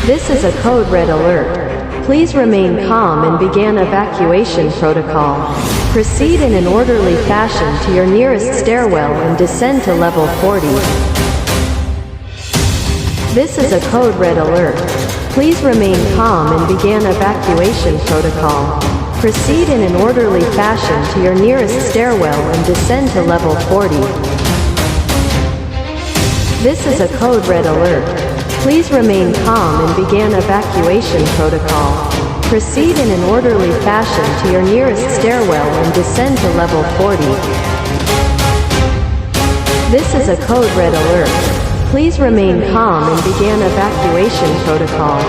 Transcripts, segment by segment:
This is a code red alert. Please remain calm and begin evacuation protocol. Proceed in an orderly fashion to your nearest stairwell and descend to level 40. This is a code red alert. Please remain calm and begin evacuation protocol. Proceed in an orderly fashion to your nearest stairwell and descend to level 40. This is a code red alert. Please remain calm and begin evacuation protocol. Proceed in an orderly fashion to your nearest stairwell and descend to level 40. This is a code red alert. Please remain calm and begin evacuation protocol.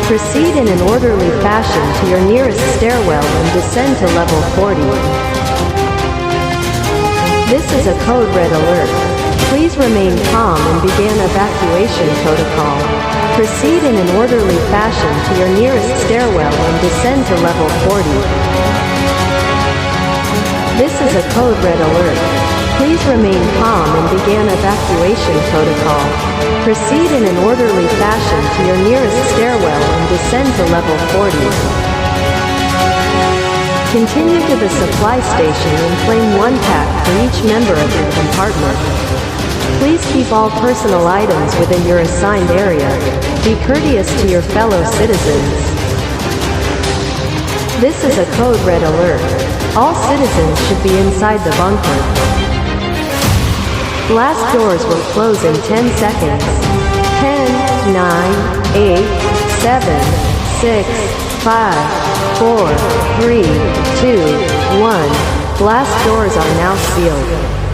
Proceed in an orderly fashion to your nearest stairwell and descend to level 40. This is a code red alert. Please remain calm and begin evacuation protocol. Proceed in an orderly fashion to your nearest stairwell and descend to level 40. This is a code red alert. Please remain calm and begin evacuation protocol. Proceed in an orderly fashion to your nearest stairwell and descend to level 40. Continue to the supply station and claim one pack for each member of your compartment. Please keep all personal items within your assigned area. Be courteous to your fellow citizens. This is a code red alert. All citizens should be inside the bunker. Blast doors will close in 10 seconds. 10, 9, 8, 7, 6, 5, 4, 3, 2, 1. Blast doors are now sealed.